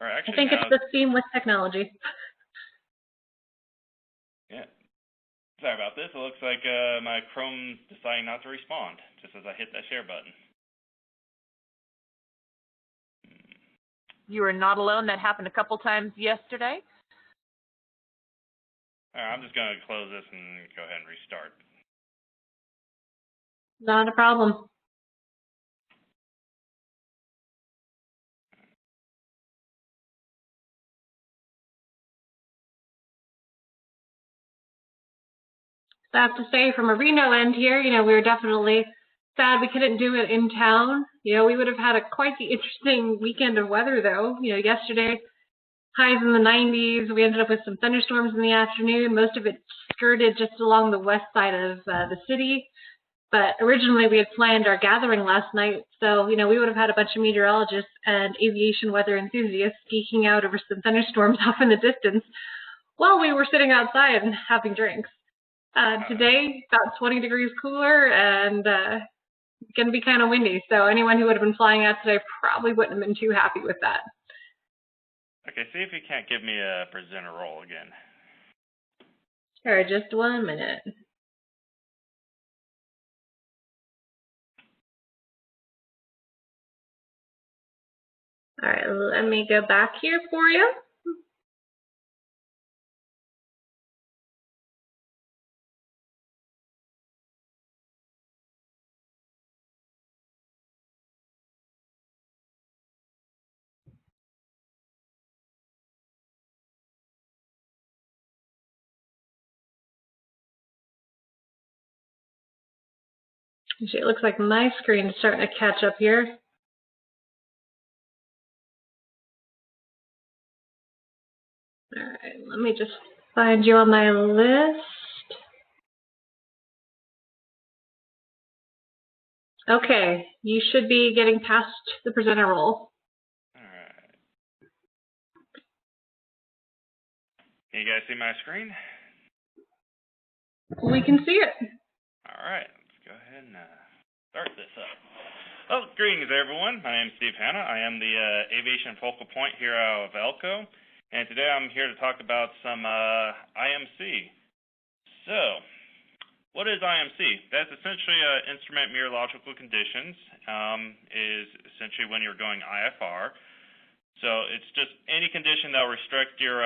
Or actually, I think it's the theme with technology. Yeah. Sorry about this. It looks like my Chrome's deciding not to respond just as I hit that share button. You are not alone. That happened a couple times yesterday. All right, I'm just going to close this and go ahead and restart. Not a problem. I have to say, from a Reno end here, we were definitely sad we couldn't do it in town. We would have had quite the interesting weekend of weather, though. Yesterday, highs in the 90s. We ended up with some thunderstorms in the afternoon. Most of it skirted just along the west side of the city. But originally, we had planned our gathering last night, so, we would have had a bunch of meteorologists and aviation weather enthusiasts geeking out over some thunderstorms off in the distance while we were sitting outside and having drinks. Today, about 20 degrees cooler and going to be kind of windy. So anyone who would have been flying out today probably wouldn't have been too happy with that. Okay, see if you can't give me a presenter role again. Sure, just 1 minute. All right, let me go back here for you. Actually, it looks like my screen is starting to catch up here. All right, let me just find you on my list. Okay, you should be getting past the presenter role. All right. Can you guys see my screen? We can see it. All right, let's go ahead and start this up. Well, greetings, everyone. My name is Steve Hanna. I am the aviation focal point here out of Elko, and today I'm here to talk about some IMC. So, what is IMC? That's essentially instrument meteorological conditions. Is essentially when you're going IFR. So it's just any condition that will restrict your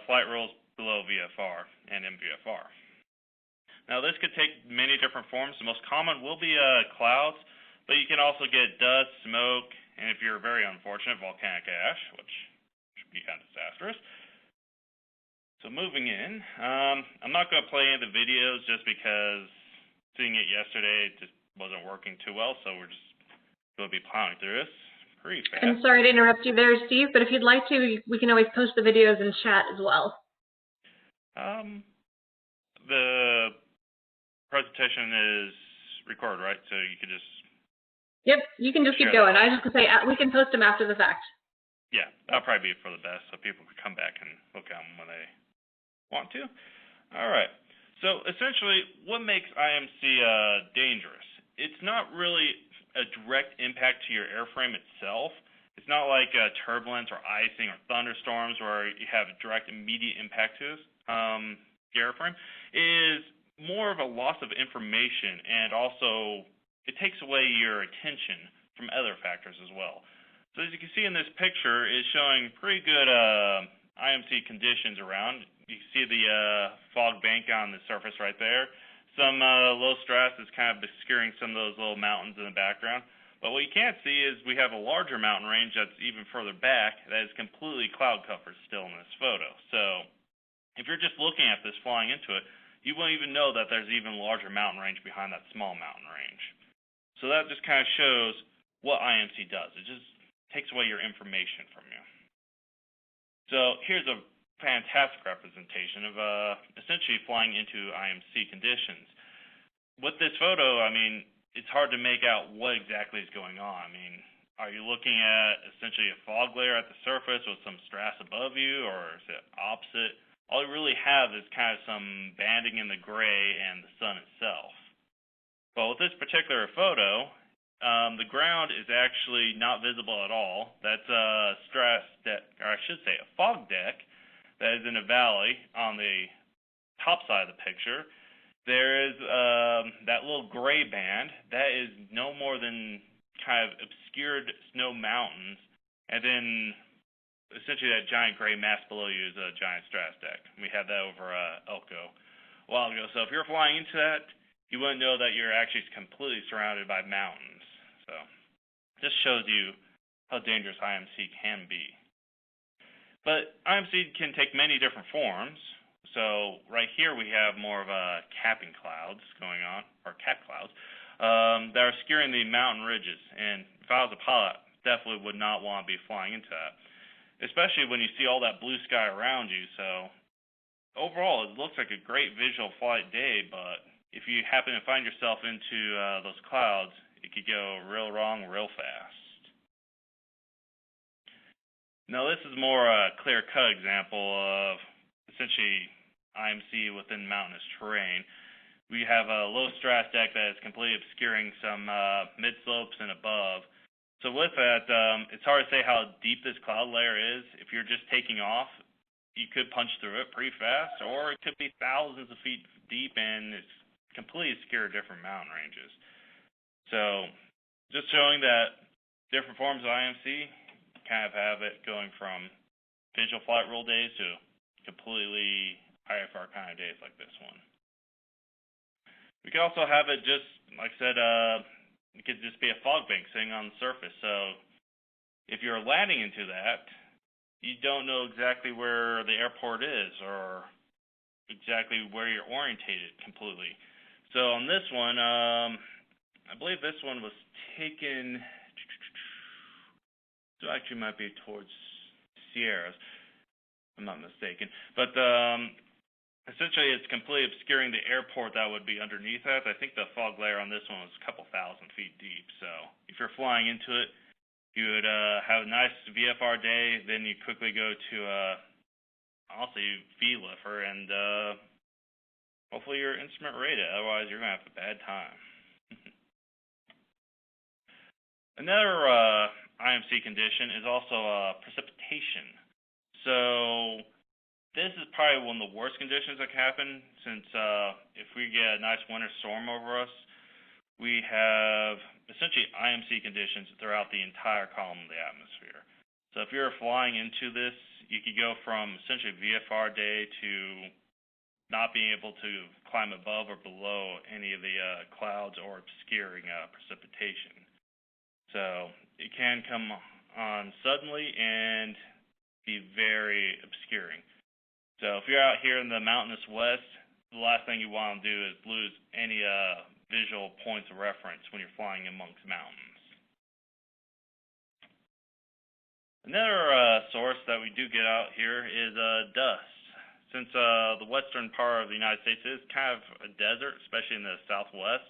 flight rules below VFR and MVFR. Now, this could take many different forms. The most common will be clouds, but you can also get dust, smoke, and if you're very unfortunate, volcanic ash, which should be kind of disastrous. So moving in, I'm not going to play any of the videos just because seeing it yesterday, it just wasn't working too well, so we're just going to be plowing through this pretty fast. I'm sorry to interrupt you there, Steve, but if you'd like to, we can always post the videos in chat as well. The presentation is recorded, right? So you could just... Yep, you can just keep going. I was just going to say, we can post them after the fact. Yeah, that'll probably be for the best, so people can come back and look at them when they want to. All right. So essentially, what makes IMC dangerous? It's not really a direct impact to your airframe itself. It's not like turbulence or icing or thunderstorms where you have a direct immediate impact to your airframe. It is more of a loss of information, and also it takes away your attention from other factors as well. So as you can see in this picture, it's showing pretty good IMC conditions around. You can see the fog bank on the surface right there. Some low stress is kind of obscuring some of those little mountains in the background. But what you can't see is we have a larger mountain range that's even further back that is completely cloud covered still in this photo. So if you're just looking at this flying into it, you won't even know that there's even larger mountain range behind that small mountain range. So that just kind of shows what IMC does. It just takes away your information from you. So here's a fantastic representation of essentially flying into IMC conditions. With this photo, I mean, it's hard to make out what exactly is going on. I mean, are you looking at essentially a fog layer at the surface with some stratus above you, or is it opposite? All you really have is kind of some banding in the gray and the sun itself. But with this particular photo, the ground is actually not visible at all. That's a stress deck, or I should say a fog deck, that is in a valley on the top side of the picture. There is that little gray band. That is no more than kind of obscured snow mountains. And then essentially that giant gray mass below you is a giant stratus deck. We had that over Elko a while ago. So if you're flying into that, you wouldn't know that you're actually completely surrounded by mountains. So this shows you how dangerous IMC can be. But IMC can take many different forms. So right here we have more of a capping clouds going on, or cap clouds, that are obscuring the mountain ridges. And if I was a pilot, definitely would not want to be flying into that, especially when you see all that blue sky around you. So overall, it looks like a great visual flight day, but if you happen to find yourself into those clouds, it could go real wrong real fast. Now this is more a clear-cut example of essentially IMC within mountainous terrain. We have a low stratus deck that is completely obscuring some mid-slopes and above. So with that, it's hard to say how deep this cloud layer is. If you're just taking off, you could punch through it pretty fast, or it could be thousands of feet deep and it's completely obscure different mountain ranges. So just showing that different forms of IMC kind of have it going from visual flight rule days to completely IFR kind of days like this one. We could also have it just, like I said, it could just be a fog bank sitting on the surface. So if you're landing into that, you don't know exactly where the airport is or exactly where you're orientated completely. So on this one, I believe this one was taken, so actually might be towards Sierras, I'm not mistaken. But essentially it's completely obscuring the airport that would be underneath that. I think the fog layer on this one was a couple thousand feet deep. So if you're flying into it, you would have a nice VFR day, then you quickly go to also VLIFR, and hopefully you're instrument rated, otherwise you're going to have a bad time. Another IMC condition is also precipitation. So this is probably one of the worst conditions that can happen, since if we get a nice winter storm over us, we have essentially IMC conditions throughout the entire column of the atmosphere. So if you're flying into this, you could go from essentially VFR day to not being able to climb above or below any of the clouds or obscuring precipitation. So it can come on suddenly and be very obscuring. So if you're out here in the mountainous west, the last thing you want to do is lose any visual points of reference when you're flying amongst mountains. Another source that we do get out here is dust. Since the western part of the United States is kind of a desert, especially in the southwest,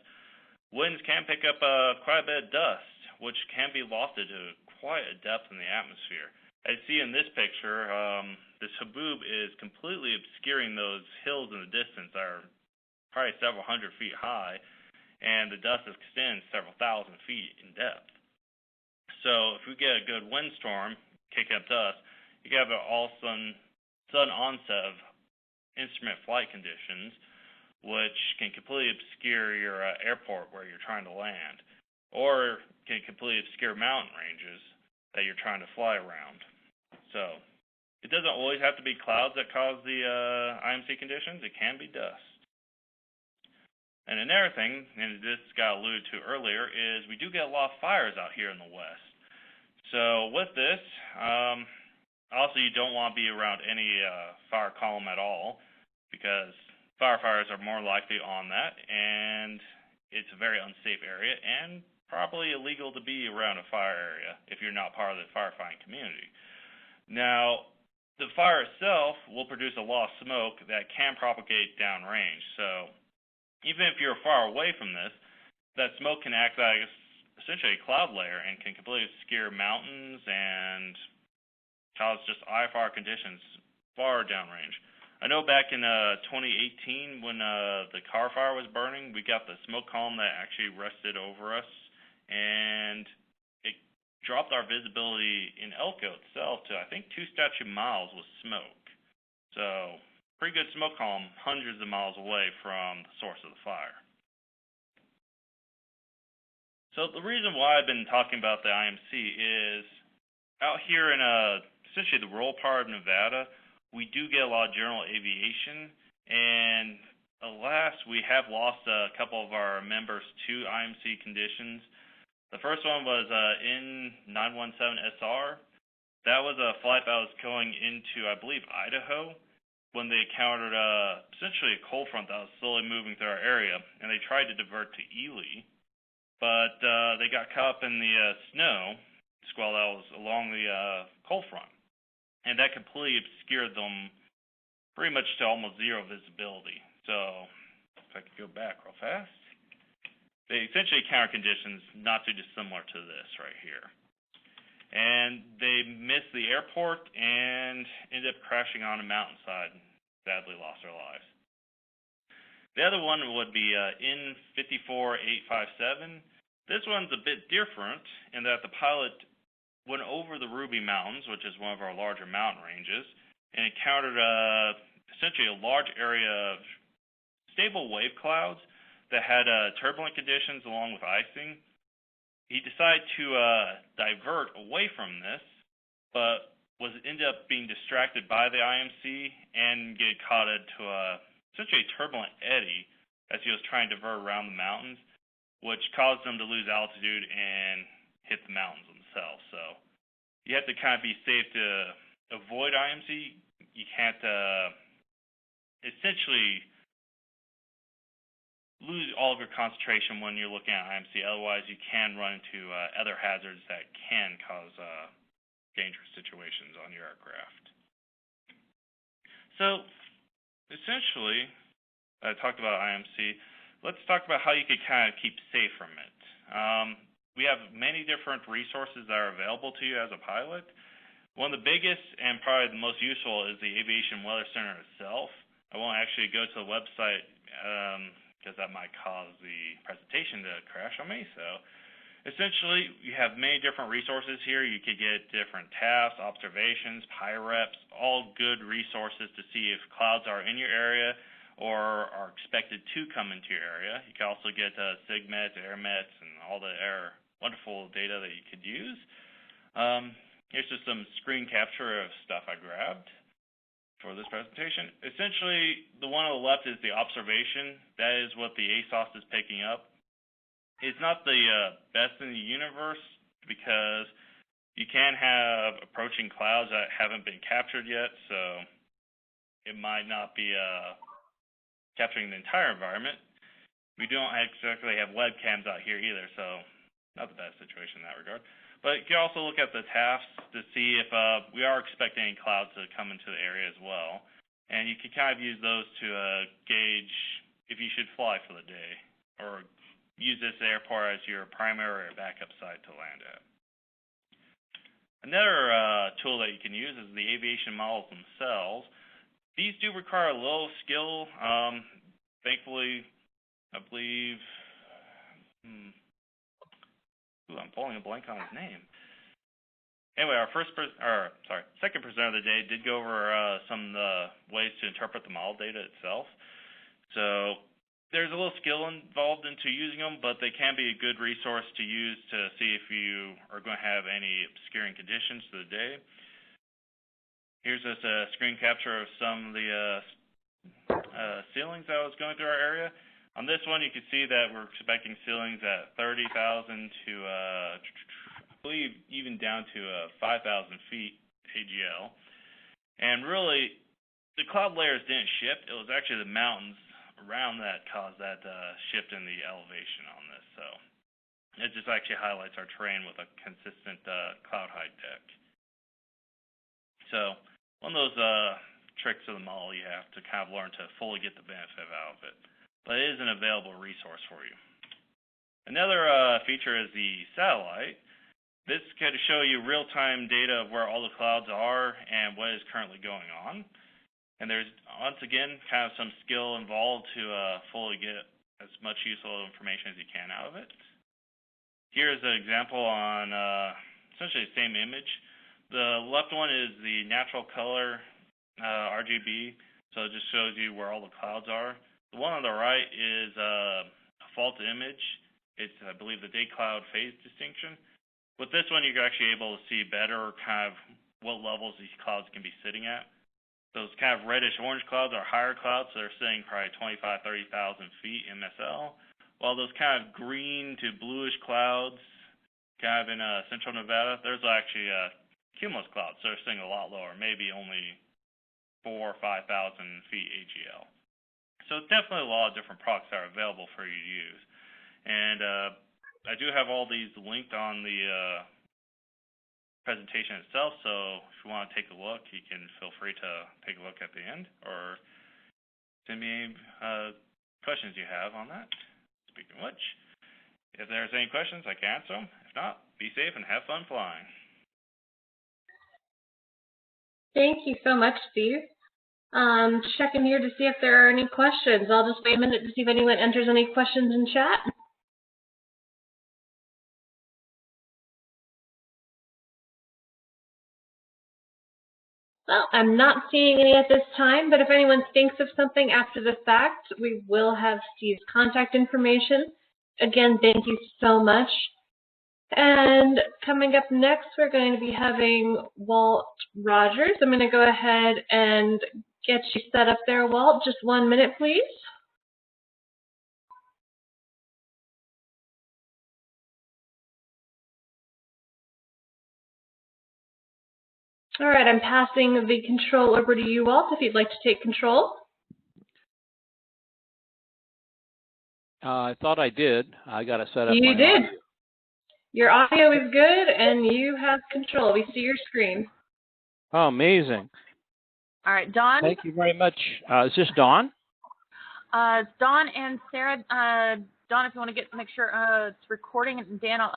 winds can pick up quite a bit of dust, which can be lofted to quite a depth in the atmosphere. As you see in this picture, this haboob is completely obscuring those hills in the distance that are probably several hundred feet high, and the dust extends several thousand feet in depth. So if we get a good windstorm kicking up dust, you can have an all-sudden onset of instrument flight conditions, which can completely obscure your airport where you're trying to land, or can completely obscure mountain ranges that you're trying to fly around. So it doesn't always have to be clouds that cause the IMC conditions. It can be dust. And another thing, and this got alluded to earlier, is we do get a lot of fires out here in the west. So with this, also you don't want to be around any fire column at all, because firefighters are more likely on that, and it's a very unsafe area, and probably illegal to be around a fire area if you're not part of the firefighting community. Now, the fire itself will produce a lot of smoke that can propagate downrange. So even if you're far away from this, that smoke can act like essentially a cloud layer and can completely obscure mountains and cause just IFR conditions far downrange. I know back in 2018 when the car fire was burning, we got the smoke column that actually rested over us, and it dropped our visibility in Elko itself to, I think, 2 statute miles with smoke. So, pretty good smoke column hundreds of miles away from the source of the fire. So the reason why I've been talking about the IMC is out here in essentially the rural part of Nevada, we do get a lot of general aviation, and alas, we have lost a couple of our members to IMC conditions. The first one was N917SR. That was a flight that was going into, I believe, Idaho, when they encountered essentially a cold front that was slowly moving through our area, and they tried to divert to Ely, but they got caught up in the snow squall that was along the cold front, and that completely obscured them pretty much to almost zero visibility. So, if I could go back real fast, they essentially encountered conditions not too dissimilar to this right here. And they missed the airport and ended up crashing on a mountainside and sadly lost their lives. The other one would be N54857. This one's a bit different in that the pilot went over the Ruby Mountains, which is one of our larger mountain ranges, and encountered essentially a large area of stable wave clouds that had turbulent conditions along with icing. He decided to divert away from this, but ended up being distracted by the IMC and get caught into essentially a turbulent eddy as he was trying to divert around the mountains, which caused him to lose altitude and hit the mountains themselves. So you have to kind of be safe to avoid IMC. You can't essentially lose all of your concentration when you're looking at IMC. Otherwise, you can run into other hazards that can cause dangerous situations on your aircraft. So, essentially, I talked about IMC. Let's talk about how you could kind of keep safe from it. We have many different resources that are available to you as a pilot. One of the biggest and probably the most useful is the Aviation Weather Center itself. I won't actually go to the website because that might cause the presentation to crash on me. So essentially, you have many different resources here. You could get different tasks, observations, PIREPs, all good resources to see if clouds are in your area or are expected to come into your area. You can also get SIGMET, AirMets, and all the wonderful data that you could use. Here's just some screen capture of stuff I grabbed for this presentation. Essentially, the one on the left is the observation. That is what the ASOS is picking up. It's not the best in the universe because you can have approaching clouds that haven't been captured yet, so it might not be capturing the entire environment. We don't exactly have webcams out here either, so not the best situation in that regard. But you can also look at the tasks to see if we are expecting any clouds to come into the area as well. And you can kind of use those to gauge if you should fly for the day or use this airport as your primary or backup site to land at. Another tool that you can use is the aviation models themselves. These do require a little skill. Thankfully, I believe, I'm pulling a blank on his name. Anyway, our second presenter of the day did go over some of the ways to interpret the model data itself. So there's a little skill involved into using them, but they can be a good resource to use to see if you are going to have any obscuring conditions for the day. Here's just a screen capture of some of the ceilings that was going through our area. On this one, you can see that we're expecting ceilings at 30,000 to, I believe, even down to 5,000 feet AGL. And really, the cloud layers didn't shift. It was actually the mountains around that caused that shift in the elevation on this. So it just actually highlights our terrain with a consistent cloud height deck. So one of those tricks of the model you have to kind of learn to fully get the benefit out of it. But it is an available resource for you. Another feature is the satellite. This can show you real-time data of where all the clouds are and what is currently going on. And there's, once again, kind of some skill involved to fully get as much useful information as you can out of it. here's an example on essentially the same image. The left one is the natural color RGB, so it just shows you where all the clouds are. The one on the right is a false image. It's, I believe, the day cloud phase distinction. With this one, you're actually able to see better kind of what levels these clouds can be sitting at. Those kind of reddish-orange clouds are higher clouds, so they're sitting probably 25,000, 30,000 feet MSL, while those kind of green to bluish clouds, kind of in central Nevada, there's actually cumulus clouds, so they're sitting a lot lower, maybe only 4,000 or 5,000 feet AGL. So definitely a lot of different products that are available for you to use. And I do have all these linked on the presentation itself, so if you want to take a look, you can feel free to take a look at the end or send me any questions you have on that. Speaking of which, if there's any questions, I can answer them. If not, be safe and have fun flying. Thank you so much, Steve. Checking here to see if there are any questions. I'll just wait a minute to see if anyone enters any questions in chat. Well, I'm not seeing any at this time, but if anyone thinks of something after the fact, we will have Steve's contact information. Again, thank you so much. And coming up next, we're going to be having Walt Rogers. I'm going to go ahead and get you set up there, Walt. Just 1 minute, please. All right, I'm passing the control over to you, Walt, if you'd like to take control. I thought I did. I got to set up You my did. audio. Your audio is good, and you have control. We see your screen. Oh, amazing. All right, Dawn. Thank you very much. Is this Dawn? Dawn and Sarah. Dawn, if you want to make sure it's recording, and Dan, I'll